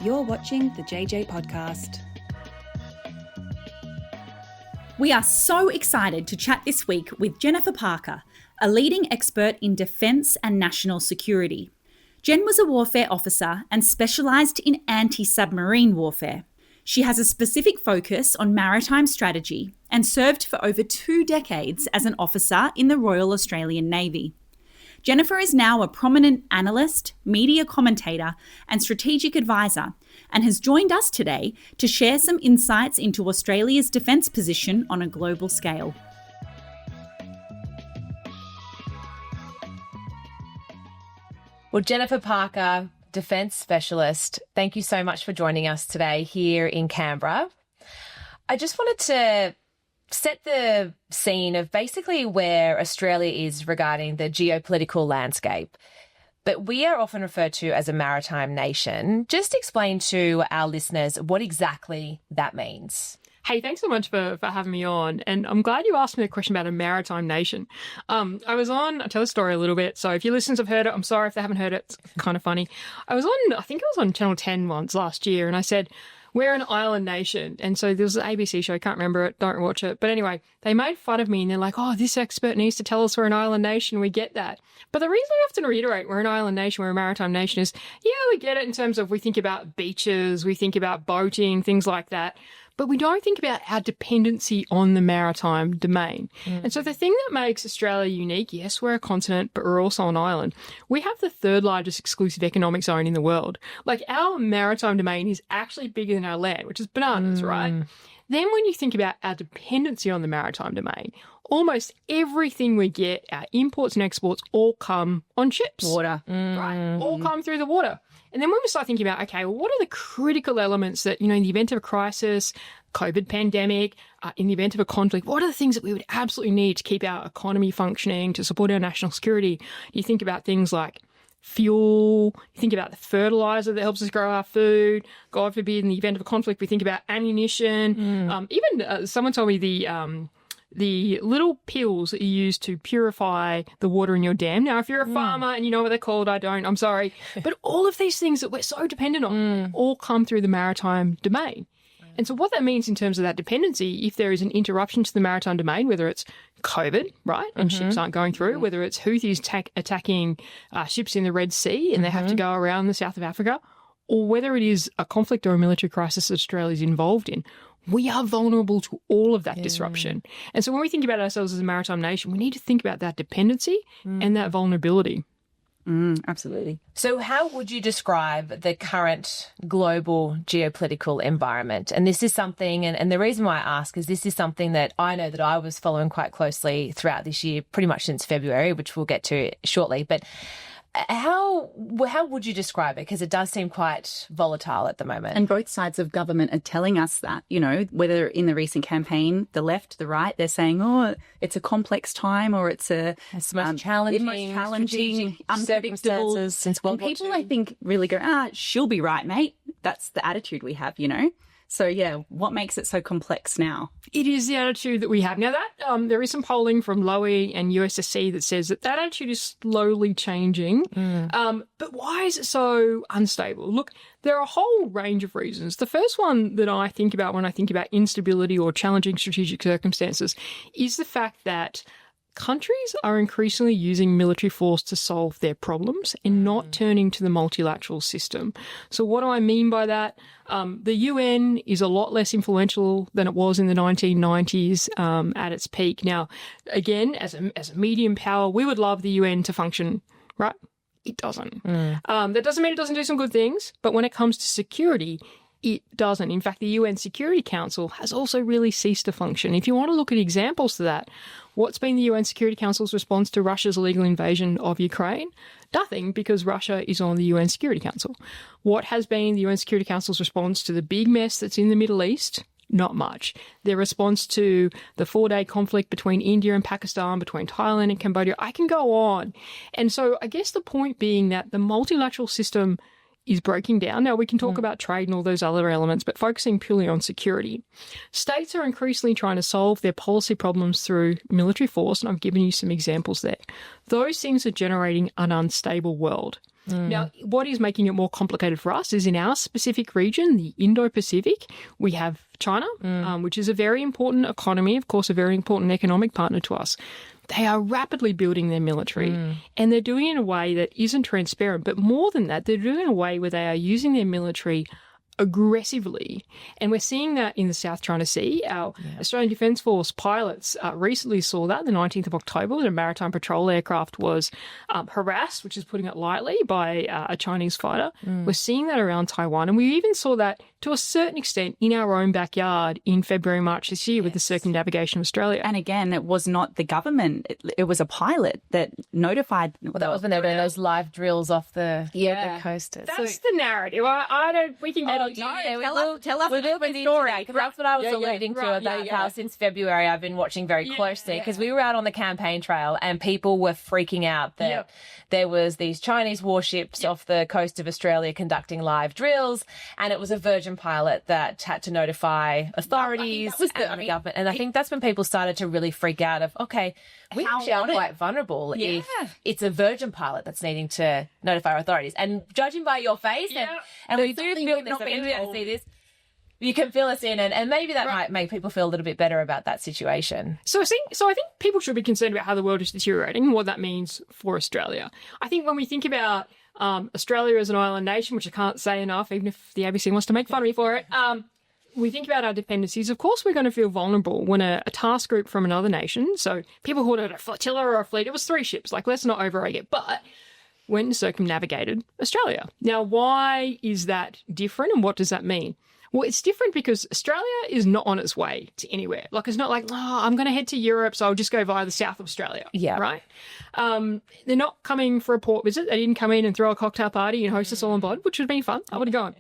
You're watching the JJ Podcast. We are so excited to chat this week with Jennifer Parker, a leading expert in defence and national security. Jen was a warfare officer and specialised in anti-submarine warfare. She has a specific focus on maritime strategy and served for over 2 decades as an officer in the Royal Australian Navy. Jennifer is now a prominent analyst, media commentator, and strategic advisor, and has joined us today to share some insights into Australia's defence position on a global scale. Well, Jennifer Parker, defence specialist, thank you so much for joining us today here in Canberra. I just wanted to set the scene of basically where Australia is regarding the geopolitical landscape. But we are often referred to as a maritime nation. Just explain to our listeners what exactly that means. Hey, thanks so much for having me on. And I'm glad you asked me a question about a maritime nation. I'll tell the story a little bit. So if your listeners have heard it, I'm sorry if they haven't heard it. It's kind of funny. I think I was on Channel 10 once last year, and I said, we're an island nation. And so there was an ABC show, can't remember it, don't watch it. But anyway, they made fun of me and they're like, oh, this expert needs to tell us we're an island nation. We get that. But the reason I often reiterate we're an island nation, we're a maritime nation is, yeah, we get it in terms of we think about beaches, we think about boating, things like that. But we don't think about our dependency on the maritime domain. And so the thing that makes Australia unique, yes, we're a continent, but we're also an island. We have the 3rd largest exclusive economic zone in the world. Like, our maritime domain is actually bigger than our land, which is bananas, right? Then when you think about our dependency on the maritime domain, almost everything we get, our imports and exports, all come on ships. Water. Right? All come through the water. And then when we start thinking about, okay, well, what are the critical elements that, in the event of a crisis, COVID pandemic, in the event of a conflict, what are the things that we would absolutely need to keep our economy functioning, to support our national security? You think about things like fuel, you think about the fertilizer that helps us grow our food. God forbid, in the event of a conflict, we think about ammunition. Even someone told me the little pills that you use to purify the water in your dam. Now, if you're a farmer and you know what they're called, I don't, I'm sorry. But all of these things that we're so dependent on all come through the maritime domain. And so what that means in terms of that dependency, if there is an interruption to the maritime domain, whether it's COVID, right, and ships aren't going through, whether it's Houthis attacking ships in the Red Sea and they have to go around the south of Africa, or whether it is a conflict or a military crisis that Australia is involved in, we are vulnerable to all of that disruption. And so when we think about ourselves as a maritime nation, we need to think about that dependency and that vulnerability. Absolutely. So how would you describe the current global geopolitical environment? And this is something, and the reason why I ask is this is something that I know that I was following quite closely throughout this year, pretty much since February, which we'll get to shortly. But how would you describe it? Because it does seem quite volatile at the moment. And both sides of government are telling us that, whether in the recent campaign, the left, the right, they're saying, oh, it's a complex time or it's the most challenging, unpredictable. Since World War II. People, I think, really go, she'll be right, mate. That's the attitude we have, So, yeah, what makes it so complex now? It is the attitude that we have. Now, that there is some polling from Lowy and USSC that says that attitude is slowly changing. But why is it so unstable? Look, there are a whole range of reasons. The first one that I think about when I think about instability or challenging strategic circumstances is the fact that countries are increasingly using military force to solve their problems and not turning to the multilateral system. So what do I mean by that? The UN is a lot less influential than it was in the 1990s at its peak. Now, again, as a medium power, we would love the UN to function, right? It doesn't. That doesn't mean it doesn't do some good things, but when it comes to security, it doesn't. In fact, the UN Security Council has also really ceased to function. If you want to look at examples to that, what's been the UN Security Council's response to Russia's illegal invasion of Ukraine? Nothing, because Russia is on the UN Security Council. What has been the UN Security Council's response to the big mess that's in the Middle East? Not much. Their response to the 4-day conflict between India and Pakistan, between Thailand and Cambodia, I can go on. And so I guess the point being that the multilateral system is breaking down. Now, we can talk about trade and all those other elements, but focusing purely on security. States are increasingly trying to solve their policy problems through military force, and I've given you some examples there. Those things are generating an unstable world. Now, what is making it more complicated for us is in our specific region, the Indo-Pacific, we have China, which is a very important economy, of course, a very important economic partner to us. They are rapidly building their military, and they're doing it in a way that isn't transparent. But more than that, they're doing it in a way where they are using their military aggressively. And we're seeing that in the South China Sea. Our Australian Defence Force pilots recently saw that the 19th of October when a maritime patrol aircraft was harassed, which is putting it lightly, by a Chinese fighter. We're seeing that around Taiwan. And we even saw that to a certain extent in our own backyard in February, March this year with the circumnavigation of Australia. And again, it was not the government. It was a pilot that notified. Well, that was when they were doing those live drills off the coasters. That's the narrative. I don't. We can get on. Tell us the story, because that's what I was alluding to about how since February I've been watching very closely, because we were out on the campaign trail and people were freaking out that there was these Chinese warships off the coast of Australia conducting live drills, and it was a Virgin pilot that had to notify authorities and the government. And I think that's when people started to really freak out of, okay, we actually are quite vulnerable if it's a Virgin pilot that's needing to notify our authorities. And judging by your face, and we do feel this, I see this, you can fill us in, and maybe that might make people feel a little bit better about that situation. So I think people should be concerned about how the world is deteriorating and what that means for Australia. I think when we think about Australia as an island nation, which I can't say enough, even if the ABC wants to make fun of me for it, we think about our dependencies. Of course, we're going to feel vulnerable when a task group from another nation, so people called it a flotilla or a fleet, it was 3 ships, like let's not overrate it, but went and circumnavigated Australia. Now, why is that different and what does that mean? Well, it's different because Australia is not on its way to anywhere. Like, it's not like, I'm going to head to Europe, so I'll just go via the south of Australia. Yeah. Right? They're not coming for a port visit. They didn't come in and throw a cocktail party and host us all on board, which would have been fun. I would have gone.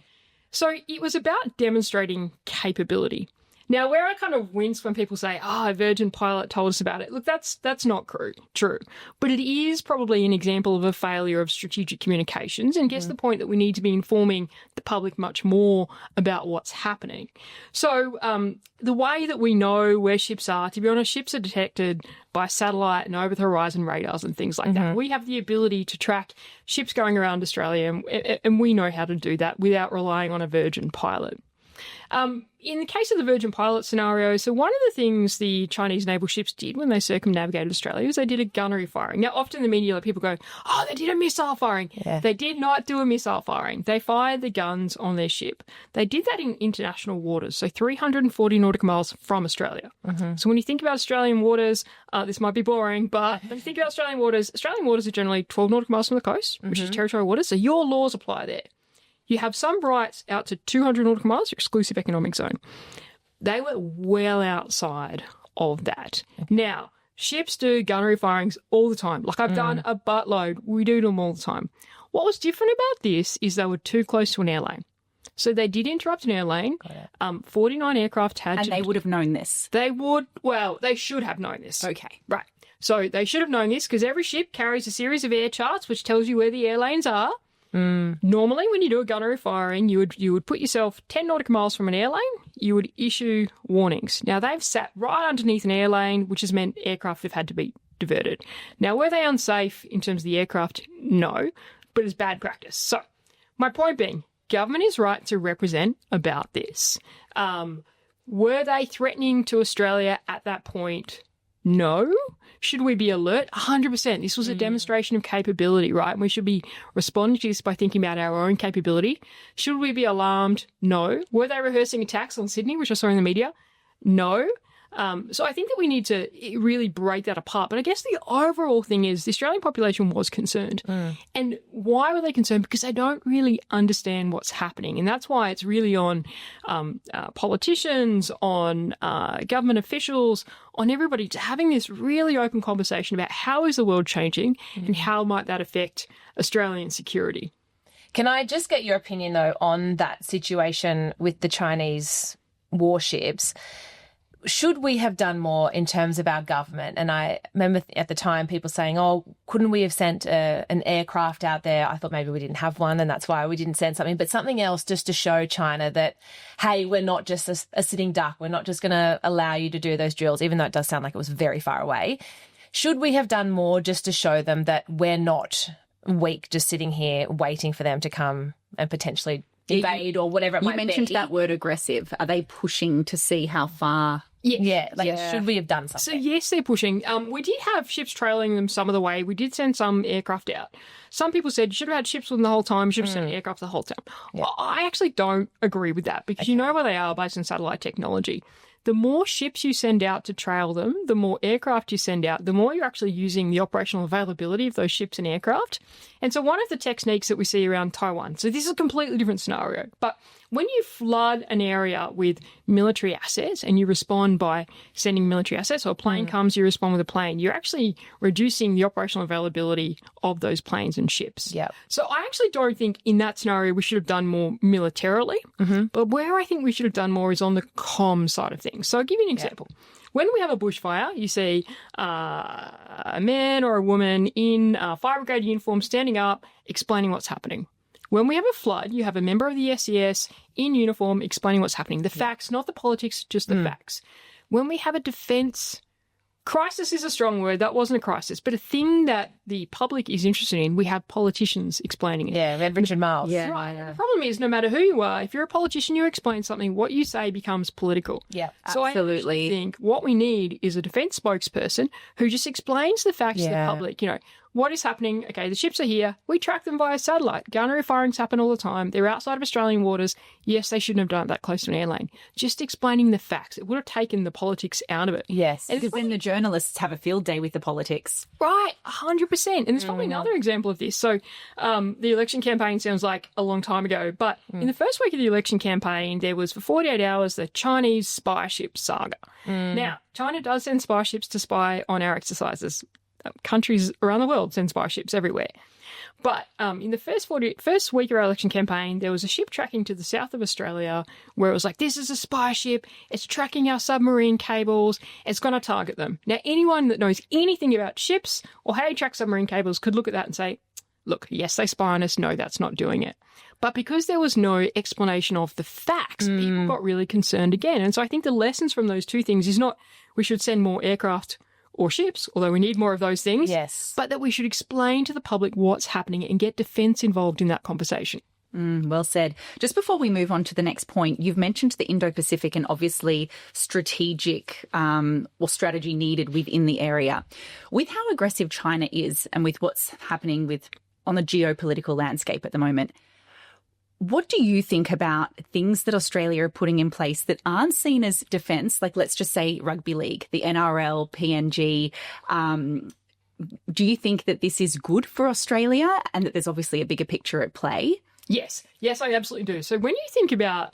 So it was about demonstrating capability. Now, where I kind of wince when people say, a Virgin pilot told us about it, look, that's not true. But it is probably an example of a failure of strategic communications and gets the point that we need to be informing the public much more about what's happening. So the way that we know where ships are, to be honest, ships are detected by satellite and over-the-horizon radars and things like that. We have the ability to track ships going around Australia, and we know how to do that without relying on a Virgin pilot. In the case of the Virgin pilot scenario, so one of the things the Chinese naval ships did when they circumnavigated Australia was they did a gunnery firing. Now, often in the media, people go, they did a missile firing. Yeah. They did not do a missile firing. They fired the guns on their ship. They did that in international waters, so 340 nautical miles from Australia. So when you think about Australian waters, this might be boring, but when you think about Australian waters are generally 12 nautical miles from the coast, which is territorial waters, so your laws apply there. You have some rights out to 200 nautical miles, your exclusive economic zone. They were well outside of that. Now, ships do gunnery firings all the time. Like, I've done a buttload. We do them all the time. What was different about this is they were too close to an airlane. So they did interrupt an airlane. 49 aircraft had to... And they would have known this. They should have known this. Okay. Right. So they should have known this because every ship carries a series of air charts which tells you where the air lanes are. Normally, when you do a gunnery firing, you would put yourself 10 nautical miles from an airlane. You would issue warnings. Now, they've sat right underneath an airlane, which has meant aircraft have had to be diverted. Now, were they unsafe in terms of the aircraft? No, but it's bad practice. So, my point being, government is right to represent about this. Were they threatening to Australia at that point? No. Should we be alert? 100%. This was a demonstration of capability, right? And we should be responding to this by thinking about our own capability. Should we be alarmed? No. Were they rehearsing attacks on Sydney, which I saw in the media? No. So I think that we need to really break that apart. But I guess the overall thing is the Australian population was concerned. And why were they concerned? Because they don't really understand what's happening. And that's why it's really on politicians, on government officials, on everybody to having this really open conversation about how is the world changing and how might that affect Australian security. Can I just get your opinion, though, on that situation with the Chinese warships? should we have done more in terms of our government? And I remember at the time people saying, oh, couldn't we have sent an aircraft out there? I thought maybe we didn't have one and that's why we didn't send something, but something else just to show China that, hey, we're not just a sitting duck. We're not just going to allow you to do those drills, even though it does sound like it was very far away. Should we have done more just to show them that we're not weak, just sitting here waiting for them to come and potentially invade or whatever it might be? You mentioned that word aggressive. Are they pushing to see how far? Should we have done something? So yes, they're pushing. We did have ships trailing them some of the way. We did send some aircraft out. Some people said you should have had ships with them the whole time. You should have sent aircraft the whole time. Yeah. Well, I actually don't agree with that because you know where they are based on satellite technology. The more ships you send out to trail them, the more aircraft you send out, the more you're actually using the operational availability of those ships and aircraft. And so one of the techniques that we see around Taiwan, so this is a completely different scenario, but when you flood an area with military assets and you respond by sending military assets, or a plane comes, you respond with a plane, you're actually reducing the operational availability of those planes and ships. Yep. So I actually don't think in that scenario we should have done more militarily, but where I think we should have done more is on the comm side of things. So I'll give you an example. When we have a bushfire, you see a man or a woman in a fire brigade uniform standing up, explaining what's happening. When we have a flood, you have a member of the SES in uniform explaining what's happening. The facts, not the politics, just the facts. When we have a defence crisis is a strong word. That wasn't a crisis, but a thing that the public is interested in, we have politicians explaining it. Yeah, we had Richard Miles. Yeah. Right. The problem is, no matter who you are, if you're a politician, you explain something, what you say becomes political. Yeah, so absolutely. I think what we need is a defence spokesperson who just explains the facts to the public. You know, what is happening? Okay, the ships are here. We track them via satellite. Gunnery firings happen all the time. They're outside of Australian waters. Yes, they shouldn't have done it that close to an airlane. Just explaining the facts. It would have taken the politics out of it. Yes. Because then the journalists have a field day with the politics. Right, 100%. And there's probably another example of this. So the election campaign sounds like a long time ago, but in the first week of the election campaign, there was for 48 hours the Chinese spy ship saga. Now, China does send spy ships to spy on our exercises. Countries around the world send spy ships everywhere. But in the first week of our election campaign, there was a ship tracking to the south of Australia where it was like, this is a spy ship. It's tracking our submarine cables. It's going to target them. Now, anyone that knows anything about ships or how you track submarine cables could look at that and say, look, yes, they spy on us. No, that's not doing it. But because there was no explanation of the facts, people got really concerned again. And so I think the lessons from those two things is not we should send more aircraft or ships, although we need more of those things, but that we should explain to the public what's happening and get defence involved in that conversation. Well said. Just before we move on to the next point, you've mentioned the Indo-Pacific and obviously strategic or strategy needed within the area. With how aggressive China is and with what's happening on the geopolitical landscape at the moment, what do you think about things that Australia are putting in place that aren't seen as defence, like let's just say rugby league, the NRL, PNG? Do you think that this is good for Australia and that there's obviously a bigger picture at play? Yes, I absolutely do. So when you think about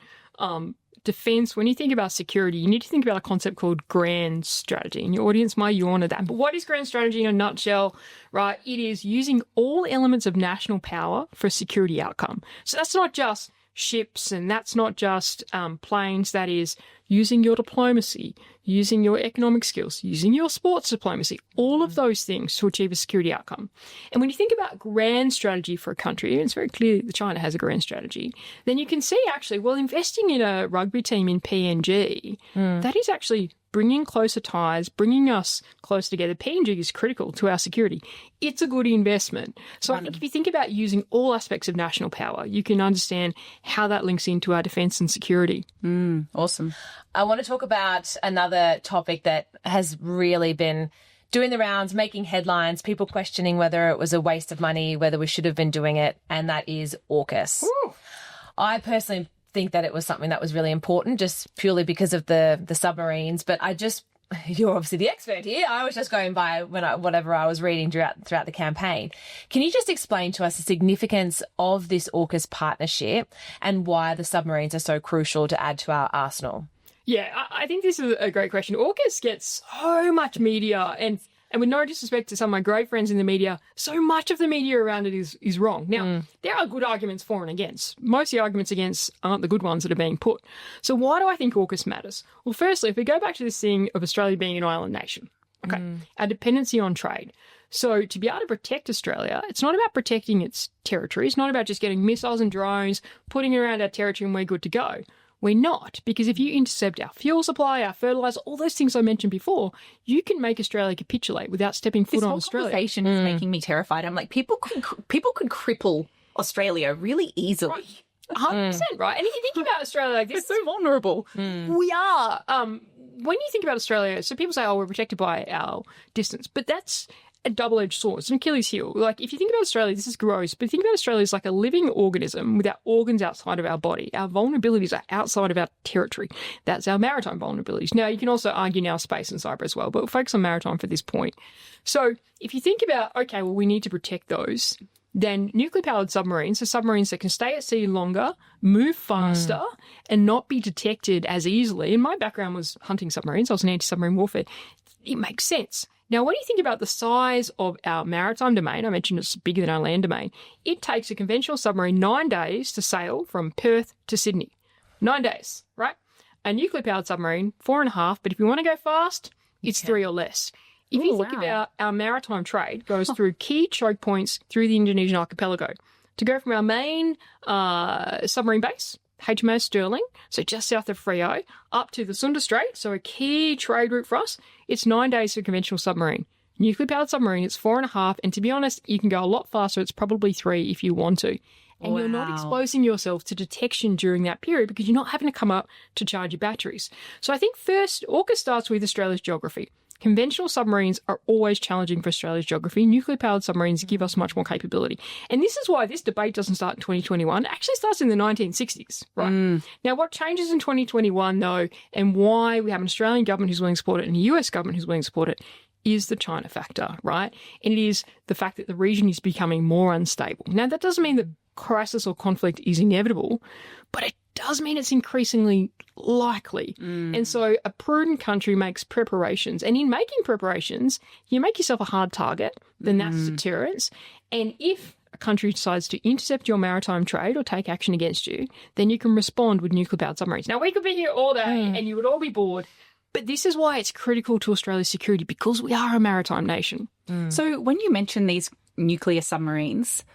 defence, when you think about security, you need to think about a concept called grand strategy. And your audience might yawn at that. But what is grand strategy in a nutshell? Right, it is using all elements of national power for a security outcome. So that's not just ships and that's not just planes. That is using your diplomacy, using your economic skills, using your sports diplomacy, all of those things to achieve a security outcome. And when you think about grand strategy for a country, and it's very clear that China has a grand strategy, then you can see actually, well, investing in a rugby team in PNG, that is actually bringing closer ties, bringing us closer together. PNG is critical to our security. It's a good investment. So I think if you think about using all aspects of national power, you can understand how that links into our defence and security. Awesome. I want to talk about another topic that has really been doing the rounds, making headlines, people questioning whether it was a waste of money, whether we should have been doing it, and that is AUKUS. Ooh. I personally think that it was something that was really important just purely because of the submarines, but you're obviously the expert here. I was just going by whatever I was reading throughout the campaign. Can you just explain to us the significance of this AUKUS partnership and why the submarines are so crucial to add to our arsenal? Yeah, I think this is a great question. AUKUS gets so much media and And with no disrespect to some of my great friends in the media, so much of the media around it is wrong. Now, there are good arguments for and against. Most of the arguments against aren't the good ones that are being put. So why do I think AUKUS matters? Well, firstly, if we go back to this thing of Australia being an island nation, okay, our dependency on trade. So to be able to protect Australia, it's not about protecting its territory. It's not about just getting missiles and drones, putting it around our territory and we're good to go. We're not, because if you intercept our fuel supply, our fertiliser, all those things I mentioned before, you can make Australia capitulate without stepping foot on Australia. This whole conversation is making me terrified. I'm like, people could cripple Australia really easily. Right. 100%, right? And if you think about Australia like this, It's so vulnerable. we are. When you think about Australia, so people say, oh, we're protected by our distance, but that's a double-edged sword. It's an Achilles heel. Like, if you think about Australia, this is gross, but think about Australia as like a living organism with our organs outside of our body. Our vulnerabilities are outside of our territory. That's our maritime vulnerabilities. Now, you can also argue now space and cyber as well, but we'll focus on maritime for this point. So if you think about, okay, well, we need to protect those, then nuclear-powered submarines, so submarines that can stay at sea longer, move faster, and not be detected as easily. And my background was hunting submarines. I was in anti-submarine warfare. It makes sense. Now, when you think about the size of our maritime domain, I mentioned it's bigger than our land domain, it takes a conventional submarine 9 days to sail from Perth to Sydney. 9 days, right? A nuclear-powered submarine, 4.5, but if you want to go fast, it's 3 or less. If you think about our maritime trade goes through key choke points through the Indonesian archipelago. To go from our main submarine base, HMAS Sterling, so just south of Freo, up to the Sunda Strait, so a key trade route for us, it's 9 days for a conventional submarine. Nuclear-powered submarine, it's 4.5, and to be honest, you can go a lot faster. It's probably 3 if you want to. And you're not exposing yourself to detection during that period because you're not having to come up to charge your batteries. So I think first, AUKUS starts with Australia's geography. Conventional submarines are always challenging for Australia's geography. Nuclear-powered submarines give us much more capability. And this is why this debate doesn't start in 2021. It actually starts in the 1960s, right? Now, what changes in 2021, though, and why we have an Australian government who's willing to support it and a US government who's willing to support it, is the China factor, right? And it is the fact that the region is becoming more unstable. Now, that doesn't mean that crisis or conflict is inevitable, but it does mean it's increasingly likely. And so a prudent country makes preparations. And in making preparations, you make yourself a hard target, then that's deterrence. And if a country decides to intercept your maritime trade or take action against you, then you can respond with nuclear-powered submarines. Now, we could be here all day and you would all be bored, but this is why it's critical to Australia's security, because we are a maritime nation. So when you mention these nuclear submarines,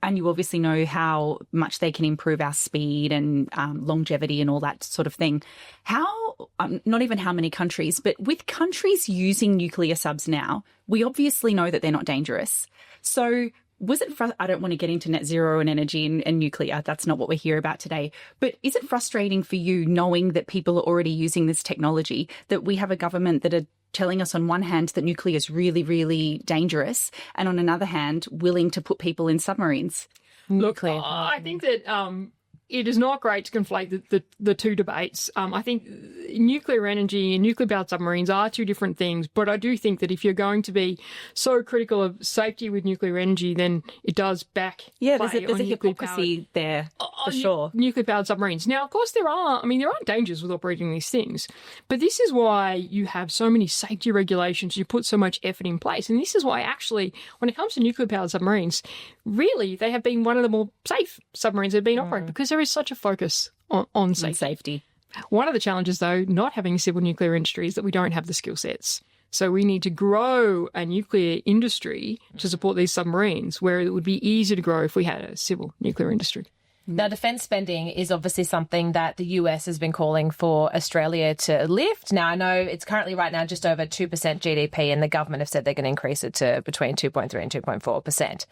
and you obviously know how much they can improve our speed and longevity and all that sort of thing. How, not even how many countries, but with countries using nuclear subs now, we obviously know that they're not dangerous. So was it, I don't want to get into net zero and energy and nuclear. That's not what we're here about today. But is it frustrating for you knowing that people are already using this technology, that we have a government that are telling us on one hand that nuclear is really, really dangerous, and on another hand, willing to put people in submarines? Look, I think that it is not great to conflate the two debates. I think nuclear energy and nuclear-powered submarines are two different things, but I do think that if you're going to be so critical of safety with nuclear energy, then it does back there's a hypocrisy there, for sure. Nuclear-powered submarines. Now, of course, there aren't dangers with operating these things, but this is why you have so many safety regulations, you put so much effort in place, and this is why actually, when it comes to nuclear-powered submarines, really, they have been one of the more safe submarines that have been operated because there is such a focus on safety. One of the challenges, though, not having a civil nuclear industry is that we don't have the skill sets. So we need to grow a nuclear industry to support these submarines, where it would be easier to grow if we had a civil nuclear industry. Now, defence spending is obviously something that the US has been calling for Australia to lift. Now, I know it's currently right now just over 2% GDP, and the government have said they're going to increase it to between 2.3 and 2.4%.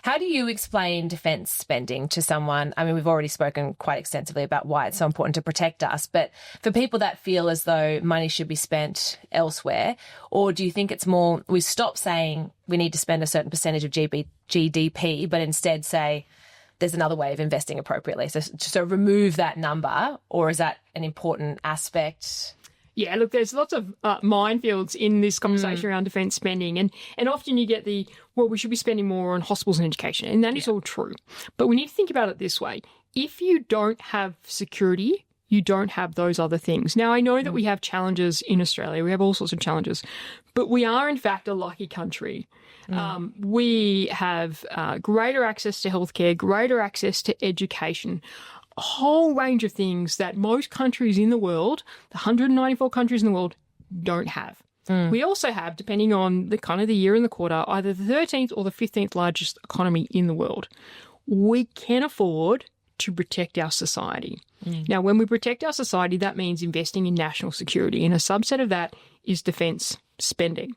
How do you explain defence spending to someone? I mean, we've already spoken quite extensively about why it's so important to protect us, but for people that feel as though money should be spent elsewhere, or do you think it's more we stop saying we need to spend a certain percentage of GDP, but instead say, there's another way of investing appropriately. So remove that number, or is that an important aspect? Yeah, look, there's lots of minefields in this conversation around defence spending. And often you get we should be spending more on hospitals and education. And that is all true. But we need to think about it this way. If you don't have security, you don't have those other things. Now, I know that we have challenges in Australia. We have all sorts of challenges, but we are, in fact, a lucky country. We have greater access to healthcare, greater access to education, a whole range of things that most countries in the world, the 194 countries in the world, don't have. We also have, depending on the kind of the year and the quarter, either the 13th or the 15th largest economy in the world. We can afford to protect our society. Now, when we protect our society, that means investing in national security, and a subset of that is defence spending.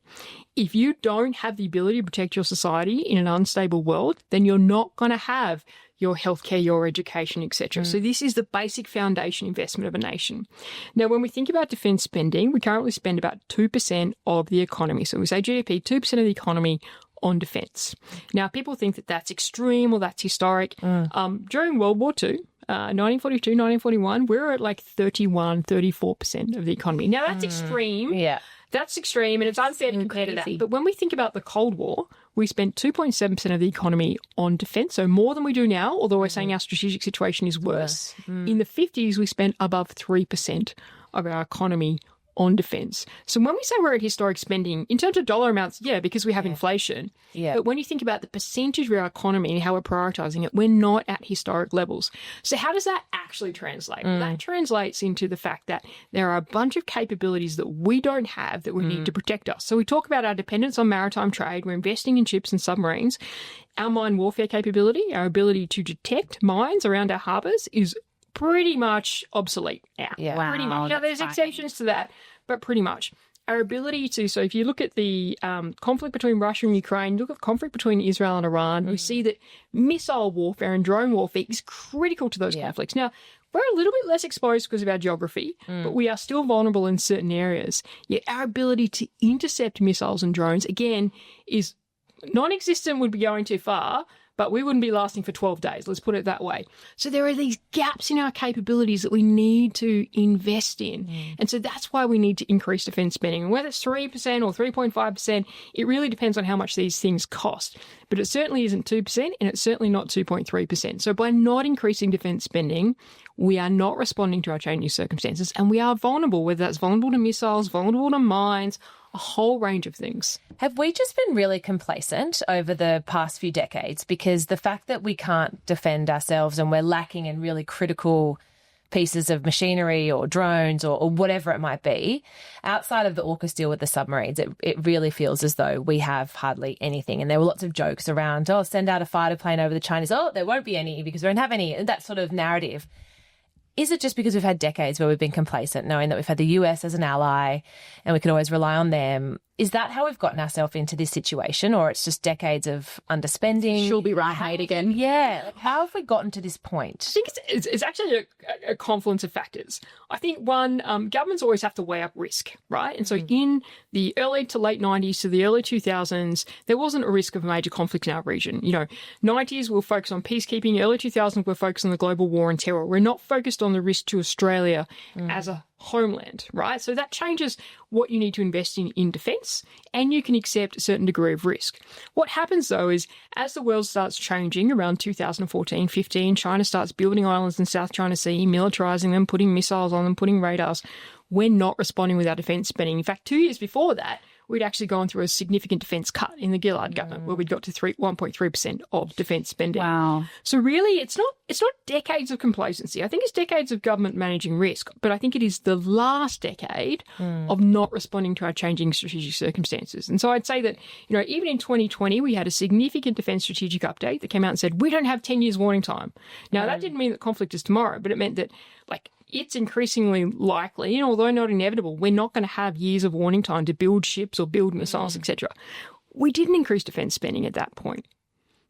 If you don't have the ability to protect your society in an unstable world, then you're not going to have your healthcare, your education, etc. So this is the basic foundation investment of a nation. Now, when we think about defence spending, we currently spend about 2% of the economy. So we say GDP, 2% of the economy on defence. Now, people think that that's extreme or that's historic. During World War II, 1942, 1941, we were at like 31, 34% of the economy. Now, that's extreme. Yeah. That's extreme, and it's unfair to compare to that. But when we think about the Cold War, we spent 2.7% of the economy on defence, so more than we do now, although we're saying our strategic situation is worse. In the 50s, we spent above 3% of our economy on defence. So when we say we're at historic spending, in terms of dollar amounts, yeah, because we have inflation. Yeah. But when you think about the percentage of our economy and how we're prioritising it, we're not at historic levels. So how does that actually translate? Well, that translates into the fact that there are a bunch of capabilities that we don't have that we need to protect us. So we talk about our dependence on maritime trade. We're investing in ships and submarines. Our mine warfare capability, our ability to detect mines around our harbours is pretty much obsolete now. Yeah. Wow, pretty much. Now, there's exceptions to that, but pretty much. Our ability to, so if you look at the conflict between Russia and Ukraine, look at the conflict between Israel and Iran, we see that missile warfare and drone warfare is critical to those conflicts. Now, we're a little bit less exposed because of our geography, but we are still vulnerable in certain areas. Yet our ability to intercept missiles and drones, again, is non-existent, would be going too far, but we wouldn't be lasting for 12 days, let's put it that way. So there are these gaps in our capabilities that we need to invest in. And so that's why we need to increase defence spending. And whether it's 3% or 3.5%, it really depends on how much these things cost. But it certainly isn't 2%, and it's certainly not 2.3%. So by not increasing defence spending, we are not responding to our changing circumstances, and we are vulnerable, whether that's vulnerable to missiles, vulnerable to mines, a whole range of things. Have we just been really complacent over the past few decades? Because the fact that we can't defend ourselves and we're lacking in really critical pieces of machinery or drones or whatever it might be, outside of the AUKUS deal with the submarines, it really feels as though we have hardly anything. And there were lots of jokes around, send out a fighter plane over the Chinese. There won't be any because we don't have any. That sort of narrative. Is it just because we've had decades where we've been complacent, knowing that we've had the US as an ally and we can always rely on them? Is that how we've gotten ourselves into this situation, or it's just decades of underspending? She'll be right, mate, again. Yeah. How have we gotten to this point? I think it's actually a confluence of factors. I think, one, governments always have to weigh up risk, right? And so in the early to late 90s to the early 2000s, there wasn't a risk of a major conflict in our region. 90s we'll focus on peacekeeping. Early 2000s we're focused on the global war on terror. We're not focused on the risk to Australia as a homeland, right? So that changes what you need to invest in defence, and you can accept a certain degree of risk. What happens, though, is as the world starts changing around 2014, 15, China starts building islands in South China Sea, militarising them, putting missiles on them, putting radars. We're not responding with our defence spending. In fact, 2 years before that, we'd actually gone through a significant defence cut in the Gillard government, where we'd got to 1.3% of defence spending. Wow. So really, it's not decades of complacency. I think it's decades of government managing risk, but I think it is the last decade of not responding to our changing strategic circumstances. And so I'd say that, even in 2020, we had a significant defence strategic update that came out and said, we don't have 10 years warning time. Now, that didn't mean that conflict is tomorrow, but it meant that, it's increasingly likely, and although not inevitable, we're not going to have years of warning time to build ships or build missiles, etc. We didn't increase defence spending at that point.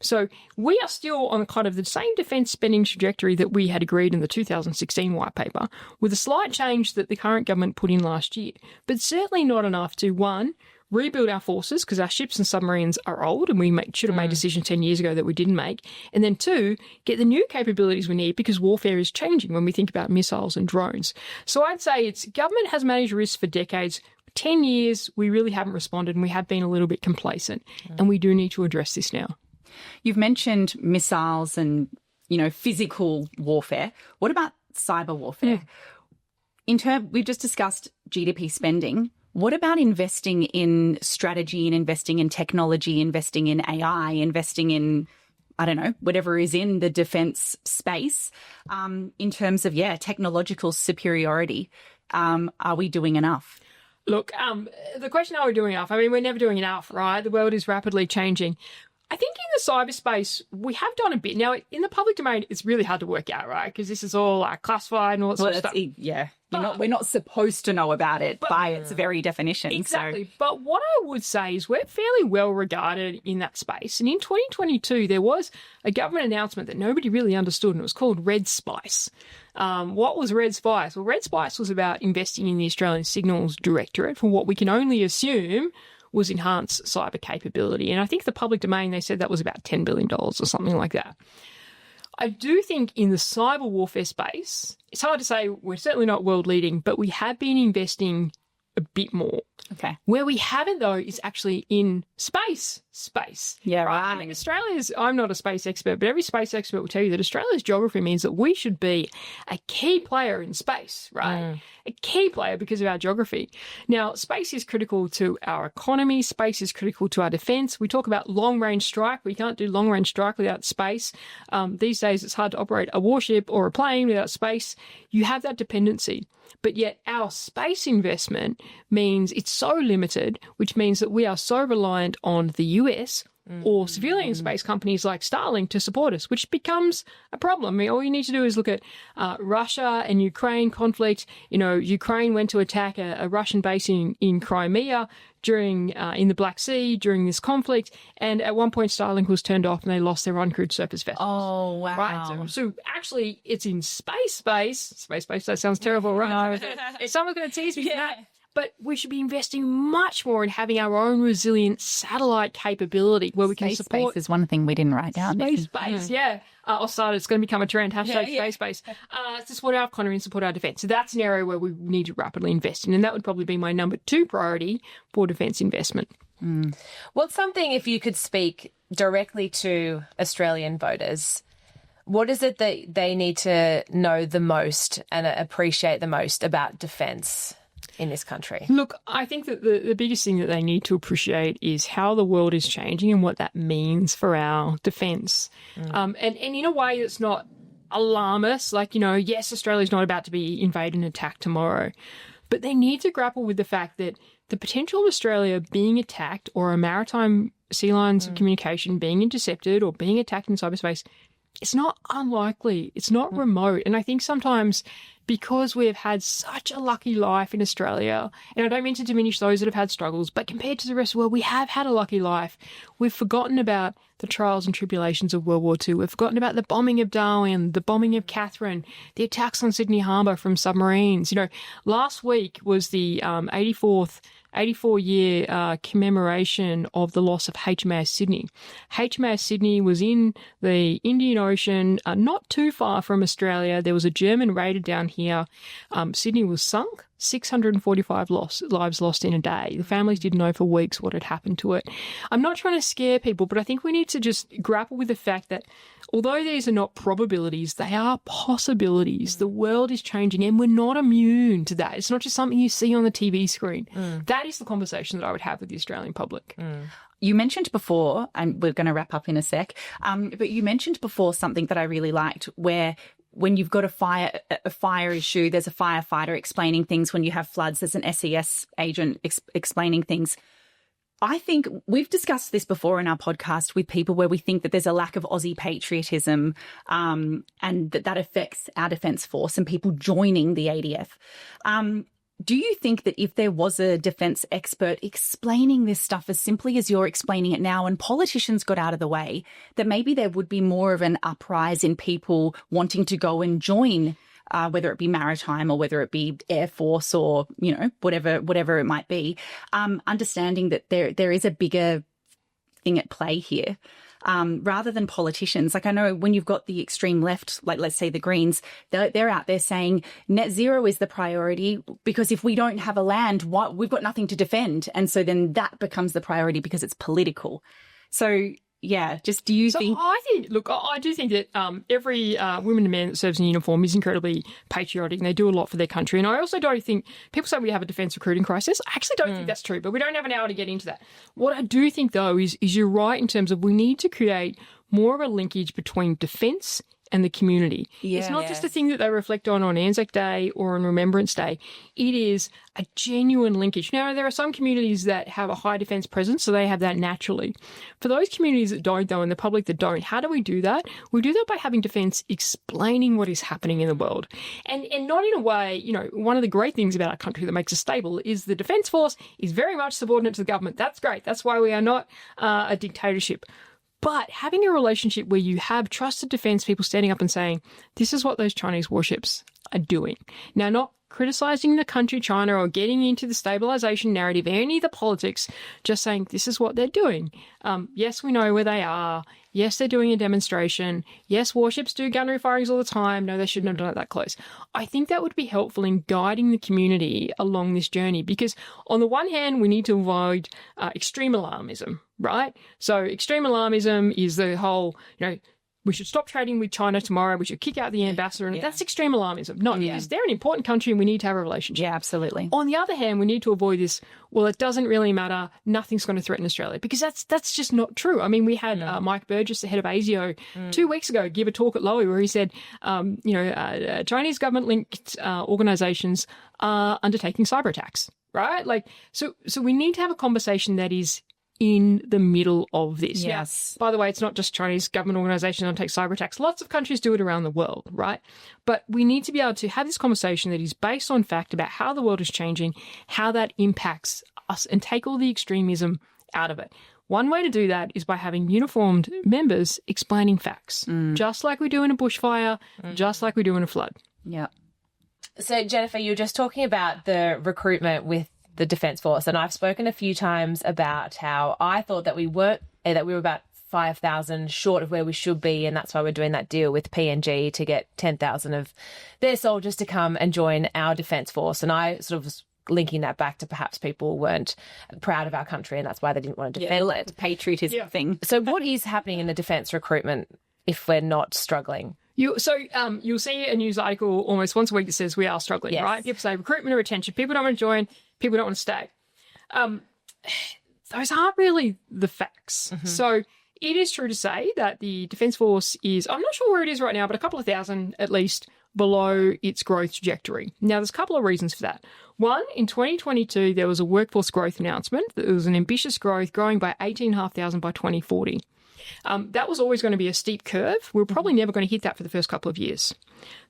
So we are still on kind of the same defence spending trajectory that we had agreed in the 2016 white paper, with a slight change that the current government put in last year, but certainly not enough to, one, rebuild our forces because our ships and submarines are old and we should have made decisions 10 years ago that we didn't make. And then two, get the new capabilities we need because warfare is changing when we think about missiles and drones. So I'd say government has managed risk for decades. 10 years, we really haven't responded and we have been a little bit complacent. And we do need to address this now. You've mentioned missiles and, physical warfare. What about cyber warfare? We've just discussed GDP spending. What about investing in strategy and investing in technology, investing in AI, investing in, I don't know, whatever is in the defence space in terms of, technological superiority? Are we doing enough? Look, the question, are we doing enough? I mean, we're never doing enough, right? The world is rapidly changing. I think in the cyberspace, we have done a bit. Now, in the public domain, it's really hard to work out, right? Because this is all classified and all that sort of stuff. Yeah. We're not supposed to know about it by its very definition. Exactly. So. But what I would say is we're fairly well regarded in that space. And in 2022, there was a government announcement that nobody really understood, and it was called Red Spice. What was Red Spice? Well, Red Spice was about investing in the Australian Signals Directorate for what we can only assume was enhanced cyber capability. And I think the public domain, they said that was about $10 billion or something like that. I do think in the cyber warfare space, it's hard to say, we're certainly not world leading, but we have been investing a bit more. Okay. Where we haven't, though, is actually in space. Yeah, right. I mean, I'm not a space expert, but every space expert will tell you that Australia's geography means that we should be a key player in space, right? A key player because of our geography. Now, space is critical to our economy. Space is critical to our defence. We talk about long-range strike. We can't do long-range strike without space. These days, it's hard to operate a warship or a plane without space. You have that dependency. But yet our space investment means it's so limited, which means that we are so reliant on the US or civilian space companies like Starlink to support us, which becomes a problem. I mean, all you need to do is look at Russia and Ukraine conflict. You know, Ukraine went to attack a Russian base in Crimea during in the Black Sea during this conflict, and at one point Starlink was turned off and they lost their uncrewed surface vessels. Oh, wow. Right? So actually it's in space, that sounds terrible, right? No. Someone's going to tease me for that. But we should be investing much more in having our own resilient satellite capability where we can support. Space is one thing we didn't write down. Space, yeah. It's going to become a trend. Hashtag space. To support our economy and support our defence. So that's an area where we need to rapidly invest in. And that would probably be my number 2 priority for defence investment. What's something, if you could speak directly to Australian voters, what is it that they need to know the most and appreciate the most about defence in this country? Look, I think that the biggest thing that they need to appreciate is how the world is changing and what that means for our defence. And in a way that's not alarmist, like, you know, yes, Australia's not about to be invaded and attacked tomorrow, but they need to grapple with the fact that the potential of Australia being attacked or a maritime sea lines of communication being intercepted or being attacked in cyberspace, it's not unlikely. It's not remote. And I think sometimes because we have had such a lucky life in Australia, and I don't mean to diminish those that have had struggles, but compared to the rest of the world, we have had a lucky life. We've forgotten about the trials and tribulations of World War II. We've forgotten about the bombing of Darwin, the bombing of Catherine, the attacks on Sydney Harbour from submarines. You know, last week was the 84-year commemoration of the loss of HMAS Sydney. HMAS Sydney was in the Indian Ocean, not too far from Australia. There was a German raider down here. Sydney was sunk. 645 lives lost in a day. The families didn't know for weeks what had happened to it. I'm not trying to scare people, but I think we need to just grapple with the fact that although these are not probabilities, they are possibilities. The world is changing and we're not immune to that. It's not just something you see on the TV screen. That is the conversation that I would have with the Australian public. You mentioned before, and we're going to wrap up in a sec, but you mentioned before something that I really liked where when you've got a fire issue, there's a firefighter explaining things. When you have floods, there's an SES agent explaining things. I think we've discussed this before in our podcast with people where we think that there's a lack of Aussie patriotism and that affects our defence force and people joining the ADF. Do you think that if there was a defence expert explaining this stuff as simply as you're explaining it now and politicians got out of the way, that maybe there would be more of an uprise in people wanting to go and join, whether it be maritime or whether it be Air Force or, you know, whatever it might be, understanding that there is a bigger thing at play here? Rather than politicians. Like I know when you've got the extreme left, like let's say the Greens, they're out there saying net zero is the priority because if we don't have a land, we've got nothing to defend. And so then that becomes the priority because it's political. So, just do you think? I do think that every woman and man that serves in uniform is incredibly patriotic and they do a lot for their country. And I also don't think, people say we have a defence recruiting crisis. I actually don't think that's true, but we don't have an hour to get into that. What I do think, though, is you're right in terms of we need to create more of a linkage between defence and the community. It's not just a thing that they reflect on Anzac Day or on Remembrance Day. It is a genuine linkage. Now, there are some communities that have a high defence presence, so they have that naturally. For those communities that don't, though, and the public that don't, how do we do that? We do that by having defence explaining what is happening in the world. And not in a way, one of the great things about our country that makes us stable is the Defence Force is very much subordinate to the government. That's great. That's why we are not a dictatorship. But having a relationship where you have trusted defence people standing up and saying, this is what those Chinese warships are doing. Now, not criticising the country China or getting into the stabilisation narrative, any of the politics, just saying this is what they're doing. Yes, we know where they are. Yes, they're doing a demonstration. Yes, warships do gunnery firings all the time. No, they shouldn't have done it that close. I think that would be helpful in guiding the community along this journey because on the one hand, we need to avoid extreme alarmism, right? So extreme alarmism is the whole, we should stop trading with China tomorrow. We should kick out the ambassador. And that's extreme alarmism. No, because they're an important country and we need to have a relationship. Yeah, absolutely. On the other hand, we need to avoid this, well, it doesn't really matter. Nothing's going to threaten Australia because that's just not true. I mean, we had Mike Burgess, the head of ASIO, 2 weeks ago, give a talk at Lowy where he said, Chinese government-linked organisations are undertaking cyber attacks, right? So we need to have a conversation that is in the middle of this. Yes. Now, by the way, it's not just Chinese government organisations that undertake cyber attacks. Lots of countries do it around the world, right? But we need to be able to have this conversation that is based on fact about how the world is changing, how that impacts us, and take all the extremism out of it. One way to do that is by having uniformed members explaining facts, just like we do in a bushfire, just like we do in a flood. Yeah. So, Jennifer, you were just talking about the recruitment with the Defence Force, and I've spoken a few times about how I thought that we were about 5,000 short of where we should be, and that's why we're doing that deal with PNG to get 10,000 of their soldiers to come and join our Defence Force. And I sort of was linking that back to perhaps people weren't proud of our country and that's why they didn't want to defend it. The patriotism thing. So what is happening in the defence recruitment if we're not struggling? You'll see a news article almost once a week that says we are struggling, right? People say recruitment or retention. People don't want to join. People don't want to stay. Those aren't really the facts. Mm-hmm. So it is true to say that the Defence Force is, I'm not sure where it is right now, but a couple of thousand at least below its growth trajectory. Now, there's a couple of reasons for that. One, in 2022, there was a workforce growth announcement. There was an ambitious growth, growing by 18,500 by 2040. That was always going to be a steep curve. We're probably never going to hit that for the first couple of years.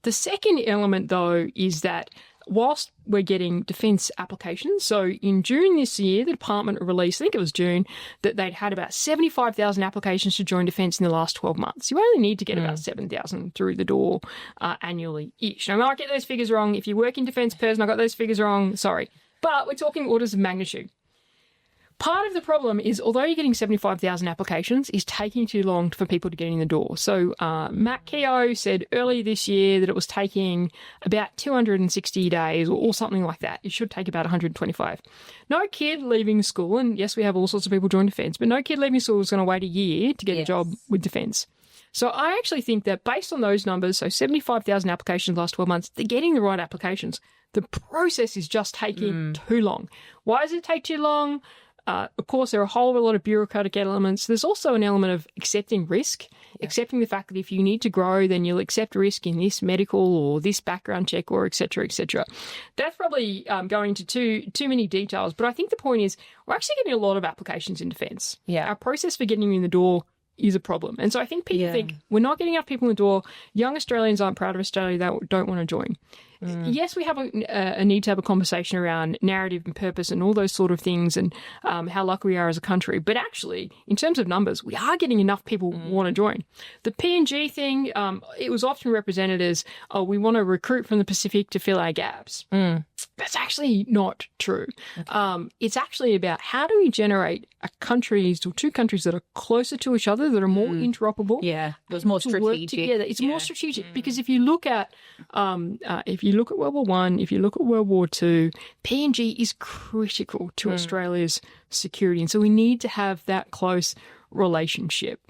The second element, though, is that whilst we're getting defence applications, so in June this year, the department released, I think it was June, that they'd had about 75,000 applications to join defence in the last 12 months. You only need to get about 7,000 through the door annually-ish. Now, I might get those figures wrong. If you work in defence person, I got those figures wrong. Sorry. But we're talking orders of magnitude. Part of the problem is, although you're getting 75,000 applications, it's taking too long for people to get in the door. So Matt Keogh said earlier this year that it was taking about 260 days or something like that. It should take about 125. No kid leaving school, and yes, we have all sorts of people join defence, but no kid leaving school is going to wait a year to get a job with defence. So I actually think that based on those numbers, so 75,000 applications in the last 12 months, they're getting the right applications. The process is just taking too long. Why does it take too long? Of course, there are a whole lot of bureaucratic elements. There's also an element of accepting risk, accepting the fact that if you need to grow, then you'll accept risk in this medical or this background check or et cetera, et cetera. That's probably going into too many details. But I think the point is we're actually getting a lot of applications in defence. Yeah. Our process for getting in the door is a problem. And so I think people think we're not getting enough people in the door. Young Australians aren't proud of Australia. They don't want to join. Yes, we have a need to have a conversation around narrative and purpose and all those sort of things and how lucky we are as a country. But actually, in terms of numbers, we are getting enough people who want to join. The PNG thing, it was often represented as, we want to recruit from the Pacific to fill our gaps. That's actually not true. Okay. It's actually about how do we generate two countries that are closer to each other, that are more interoperable. Yeah, it was more strategic. Work together. It's more strategic because if you look at World War I, if you look at World War II, PNG is critical to Australia's security, and so we need to have that close relationship.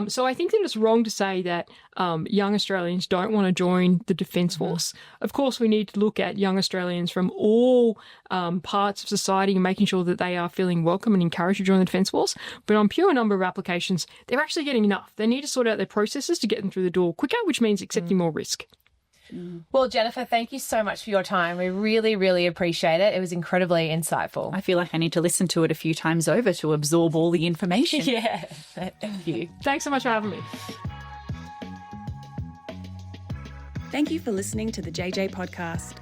So I think that it's wrong to say that young Australians don't want to join the Defence Force. Of course, we need to look at young Australians from all parts of society and making sure that they are feeling welcome and encouraged to join the Defence Force. But on pure number of applications, they're actually getting enough. They need to sort out their processes to get them through the door quicker, which means accepting more risk. Well, Jennifer, thank you so much for your time. We really, really appreciate it. It was incredibly insightful. I feel like I need to listen to it a few times over to absorb all the information. Yeah, thank you. Thanks so much for having me. Thank you for listening to the JJ podcast.